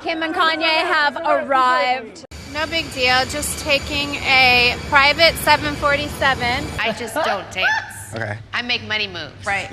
Kim and Kanye have arrived. No big deal, just taking a private 747. I just don't dance. Okay. I make money move. Right.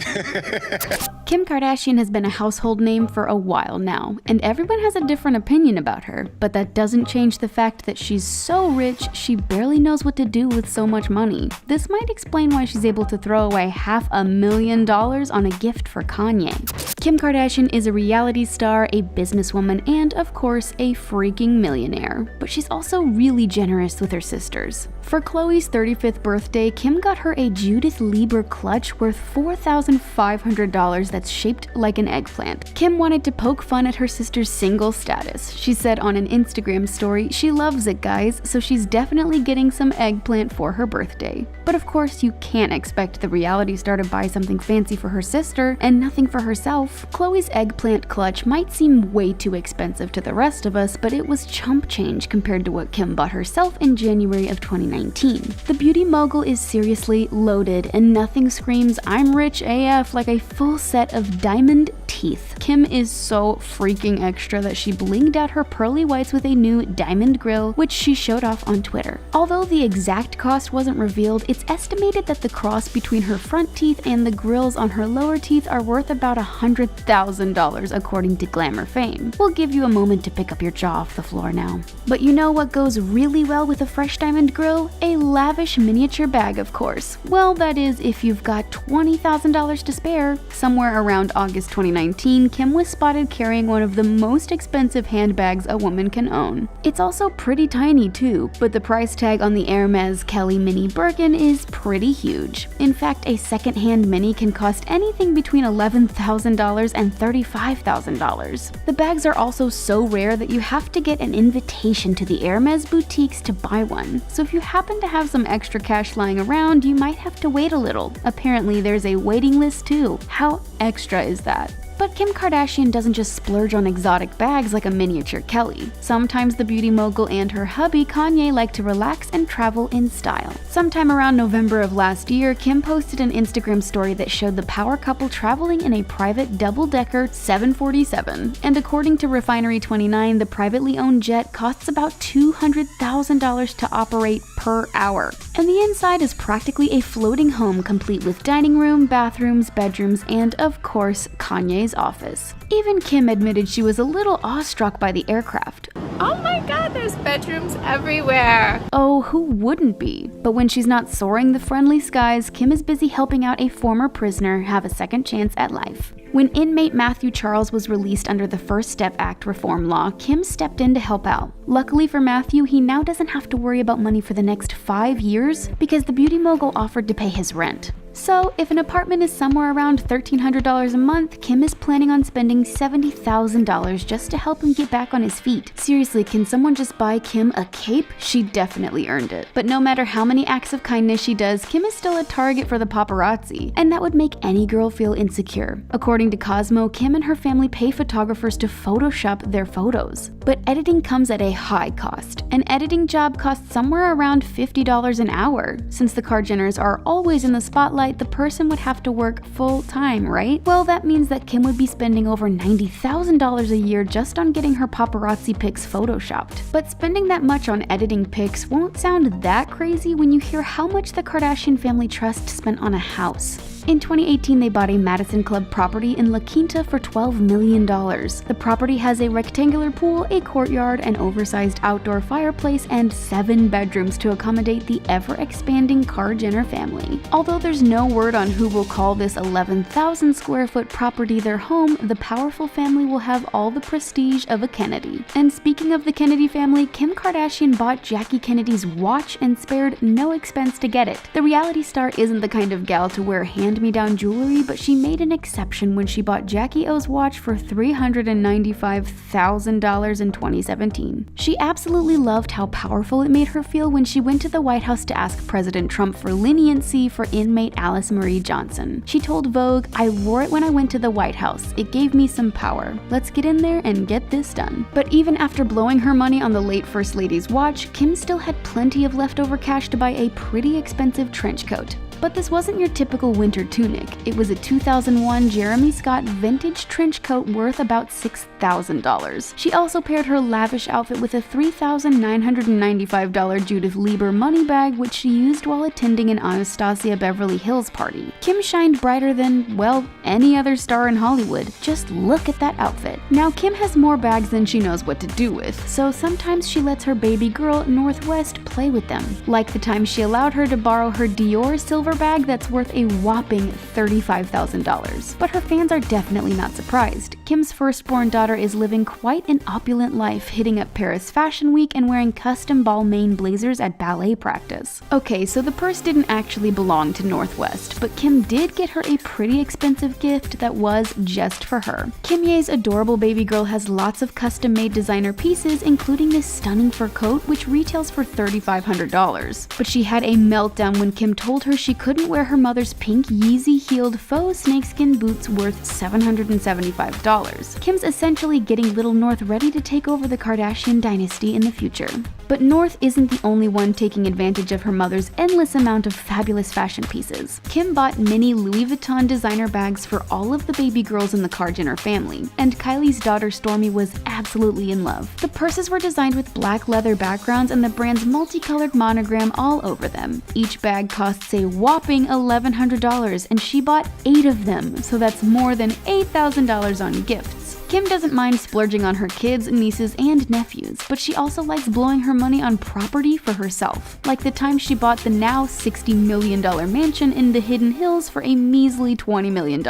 Kim Kardashian has been a household name for a while now, and everyone has a different opinion about her, but that doesn't change the fact that she's so rich, she barely knows what to do with so much money. This might explain why she's able to throw away $500,000 on a gift for Kanye. Kim Kardashian is a reality star, a businesswoman, and of course, a freaking millionaire. But she's also really generous with her sisters. For Khloe's 35th birthday, Kim got her a Judith Lieber clutch worth $4,500 that's shaped like an eggplant. Kim wanted to poke fun at her sister's single status. She said on an Instagram story, "She loves it, guys, so she's definitely getting some eggplant for her birthday." But of course, you can't expect the reality star to buy something fancy for her sister and nothing for herself. Khloe's eggplant clutch might seem way too expensive to the rest of us, but it was chump change compared to what Kim bought herself in January of 2019. The beauty mogul is seriously loaded, and nothing screams "I'm rich AF" like a full set of diamond teeth. Kim is so freaking extra that she blinged out her pearly whites with a new diamond grill, which she showed off on Twitter. Although the exact cost wasn't revealed, it's estimated that the cross between her front teeth and the grills on her lower teeth are worth about $100,000 according to Glamour Fame. We'll give you a moment to pick up your jaw off the floor now. But you know what goes really well with a fresh diamond grill? A lavish miniature bag, of course. Well, that is if you've got $20,000 to spare. Somewhere around August 2019, Kim was spotted carrying one of the most expensive handbags a woman can own. It's also pretty tiny too, but the price tag on the Hermes Kelly Mini Birkin is pretty huge. In fact, a second-hand mini can cost anything between $11,000 and $35,000. The bags are also so rare that you have to get an invitation to the Hermes boutiques to buy one. So if you happen to have some extra cash lying around, you might have to wait a little. Apparently, there's a waiting list too. How extra is that? But Kim Kardashian doesn't just splurge on exotic bags like a miniature Kelly. Sometimes the beauty mogul and her hubby Kanye like to relax and travel in style. Sometime around November of last year, Kim posted an Instagram story that showed the power couple traveling in a private double-decker 747. And according to Refinery29, the privately owned jet costs about $200,000 to operate per hour. And the inside is practically a floating home complete with dining room, bathrooms, bedrooms, and of course, Kanye's office. Even Kim admitted she was a little awestruck by the aircraft. Oh my god, there's bedrooms everywhere. Oh, who wouldn't be? But when she's not soaring the friendly skies, Kim is busy helping out a former prisoner have a second chance at life. When inmate Matthew Charles was released under the First Step Act reform law, Kim stepped in to help out. Luckily for Matthew, he now doesn't have to worry about money for the next 5 years because the beauty mogul offered to pay his rent. So, if an apartment is somewhere around $1,300 a month, Kim is planning on spending $70,000 just to help him get back on his feet. Seriously, can someone just buy Kim a cape? She definitely earned it. But no matter how many acts of kindness she does, Kim is still a target for the paparazzi, and that would make any girl feel insecure. According to Cosmo, Kim and her family pay photographers to Photoshop their photos. But editing comes at a high cost. An editing job costs somewhere around $50 an hour. Since the Kardashians are always in the spotlight, the person would have to work full-time, right? Well, that means that Kim would be spending over $90,000 a year just on getting her paparazzi pics photoshopped. But spending that much on editing pics won't sound that crazy when you hear how much the Kardashian Family Trust spent on a house. In 2018, they bought a Madison Club property in La Quinta for $12 million. The property has a rectangular pool, a courtyard, an oversized outdoor fireplace, and 7 bedrooms to accommodate the ever-expanding Kar-Jenner family. Although there's no word on who will call this 11,000 square foot property their home, the powerful family will have all the prestige of a Kennedy. And speaking of the Kennedy family, Kim Kardashian bought Jackie Kennedy's watch and spared no expense to get it. The reality star isn't the kind of gal to wear hand-me-down jewelry, but she made an exception when she bought Jackie O's watch for $395,000 in 2017. She absolutely loved how powerful it made her feel when she went to the White House to ask President Trump for leniency for inmate Alice Marie Johnson. She told Vogue, "I wore it when I went to the White House. It gave me some power. Let's get in there and get this done." But even after blowing her money on the late First Lady's watch, Kim still had plenty of leftover cash to buy a pretty expensive trench coat. But this wasn't your typical winter tunic. It was a 2001 Jeremy Scott vintage trench coat worth about $6,000. $60,000. She also paired her lavish outfit with a $3,995 Judith Lieber money bag, which she used while attending an Anastasia Beverly Hills party. Kim shined brighter than, well, any other star in Hollywood. Just look at that outfit. Now, Kim has more bags than she knows what to do with, so sometimes she lets her baby girl, Northwest, play with them. Like the time she allowed her to borrow her Dior silver bag that's worth a whopping $35,000. But her fans are definitely not surprised. Kim's firstborn daughter is living quite an opulent life, hitting up Paris Fashion Week and wearing custom Balmain blazers at ballet practice. Okay, so the purse didn't actually belong to Northwest, but Kim did get her a pretty expensive gift that was just for her. Kim Ye's adorable baby girl has lots of custom-made designer pieces, including this stunning fur coat, which retails for $3,500. But she had a meltdown when Kim told her she couldn't wear her mother's pink Yeezy-heeled faux snakeskin boots worth $775. Kim's essentially getting little North ready to take over the Kardashian dynasty in the future. But North isn't the only one taking advantage of her mother's endless amount of fabulous fashion pieces. Kim bought mini Louis Vuitton designer bags for all of the baby girls in the Kar-Jenner family, and Kylie's daughter Stormi was absolutely in love. The purses were designed with black leather backgrounds and the brand's multicolored monogram all over them. Each bag costs a whopping $1,100, and she bought 8 of them, so that's more than $8,000 on gifts. Kim doesn't mind splurging on her kids, nieces, and nephews, but she also likes blowing her money on property for herself, like the time she bought the now $60 million mansion in the Hidden Hills for a measly $20 million.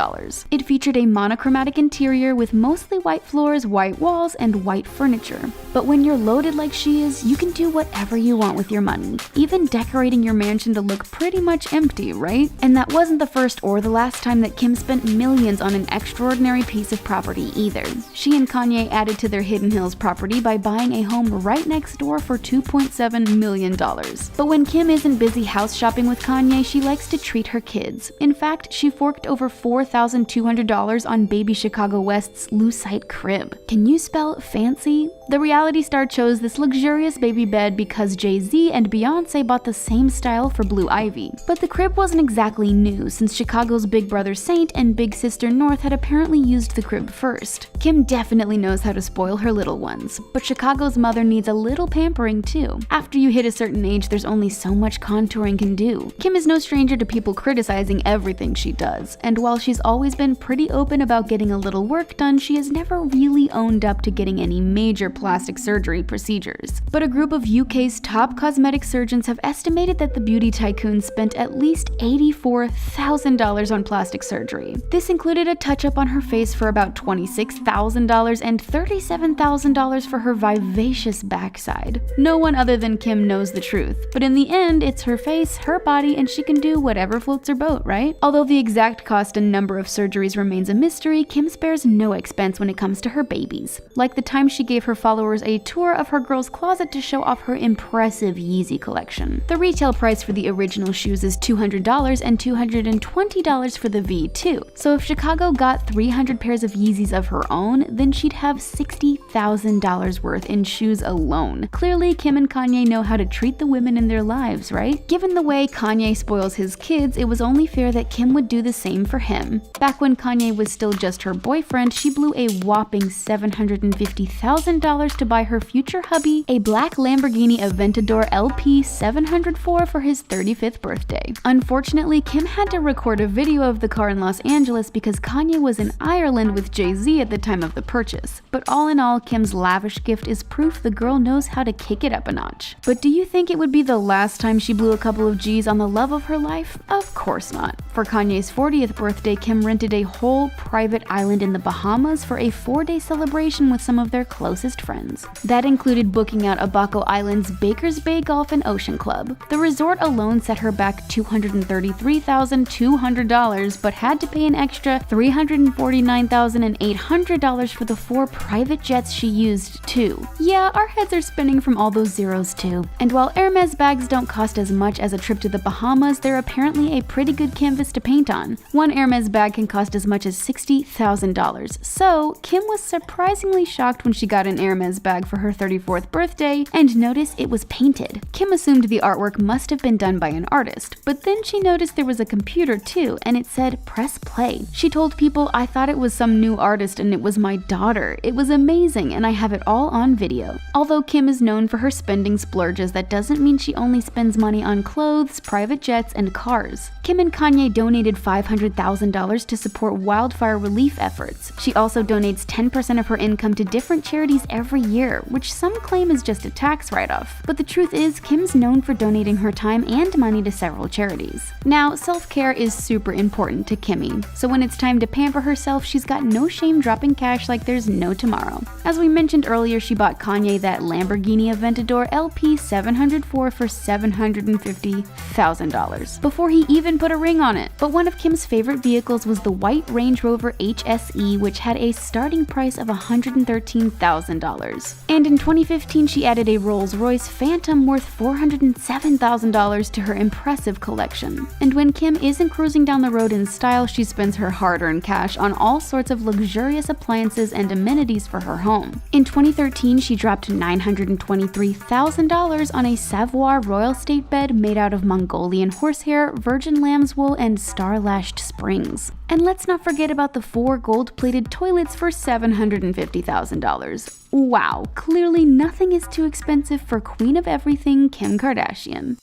It featured a monochromatic interior with mostly white floors, white walls, and white furniture. But when you're loaded like she is, you can do whatever you want with your money, even decorating your mansion to look pretty much empty, right? And that wasn't the first or the last time that Kim spent millions on an extraordinary piece of property either. She and Kanye added to their Hidden Hills property by buying a home right next door for $2.7 million. But when Kim isn't busy house shopping with Kanye, she likes to treat her kids. In fact, she forked over $4,200 on baby Chicago West's Lucite crib. Can you spell fancy? The reality star chose this luxurious baby bed because Jay-Z and Beyonce bought the same style for Blue Ivy. But the crib wasn't exactly new, since Chicago's big brother Saint and big sister North had apparently used the crib first. Kim definitely knows how to spoil her little ones, but Chicago's mother needs a little pampering too. After you hit a certain age, there's only so much contouring can do. Kim is no stranger to people criticizing everything she does, and while she's always been pretty open about getting a little work done, she has never really owned up to getting any major plastic surgery procedures. But a group of UK's top cosmetic surgeons have estimated that the beauty tycoon spent at least $84,000 on plastic surgery. This included a touch-up on her face for about $26,000 and $37,000 for her vivacious backside. No one other than Kim knows the truth, but in the end, it's her face, her body, and she can do whatever floats her boat, right? Although the exact cost and number of surgeries remains a mystery, Kim spares no expense when it comes to her babies. Like the time she gave her followers a tour of her girl's closet to show off her impressive Yeezy collection. The retail price for the original shoes is $200 and $220 for the V2. So if Chicago got 300 pairs of Yeezys of her own, then she'd have $60,000 worth in shoes alone. Clearly, Kim and Kanye know how to treat the women in their lives, right? Given the way Kanye spoils his kids, it was only fair that Kim would do the same for him. Back when Kanye was still just her boyfriend, she blew a whopping $750,000 to buy her future hubby a black Lamborghini Aventador LP 704 for his 35th birthday. Unfortunately, Kim had to record a video of the car in Los Angeles because Kanye was in Ireland with Jay-Z at the time of the purchase. But all in all, Kim's lavish gift is proof the girl knows how to kick it up a notch. But do you think it would be the last time she blew a couple of G's on the love of her life? Of course not. For Kanye's 40th birthday, Kim rented a whole private island in the Bahamas for a 4-day celebration with some of their closest friends. That included booking out Abaco Island's Baker's Bay Golf and Ocean Club. The resort alone set her back $233,200, but had to pay an extra $349,800 for the 4 private jets she used too. Yeah, our heads are spinning from all those zeros too. And while Hermes bags don't cost as much as a trip to the Bahamas, they're apparently a pretty good canvas to paint on. One Hermes bag can cost as much as $60,000. So Kim was surprisingly shocked when she got an Hermes bag for her 34th birthday and noticed it was painted. Kim assumed the artwork must have been done by an artist, but then she noticed there was a computer too, and it said press play. She told people, "I thought it was some new artist and it was my daughter. It was amazing, and I have it all on video. Although Kim is known for her spending splurges, that doesn't mean she only spends money on clothes, private jets, and cars. Kim and Kanye donated $500,000 to support wildfire relief efforts. She also donates 10% of her income to different charities every year, which some claim is just a tax write-off. But the truth is, Kim's known for donating her time and money to several charities. Now, self-care is super important to Kimmy, so when it's time to pamper herself, she's got no shame dropping cash like there's no tomorrow. As we mentioned earlier, she bought Kanye that Lamborghini Aventador LP 704 for $750,000 before he even put a ring on it. But one of Kim's favorite vehicles was the white Range Rover HSE, which had a starting price of $113,000. And in 2015, she added a Rolls-Royce Phantom worth $407,000 to her impressive collection. And when Kim isn't cruising down the road in style, she spends her hard-earned cash on all sorts of luxurious appliances and amenities for her home. In 2013, she dropped $923,000 on a Savoy Royal State bed made out of Mongolian horsehair, virgin lamb's wool, and star-lashed springs. And let's not forget about the 4 gold-plated toilets for $750,000. Wow, clearly nothing is too expensive for Queen of Everything, Kim Kardashian.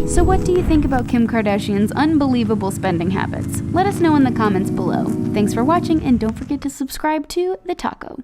So what do you think about Kim Kardashian's unbelievable spending habits? Let us know in the comments below. Thanks for watching, and don't forget to subscribe to The Taco.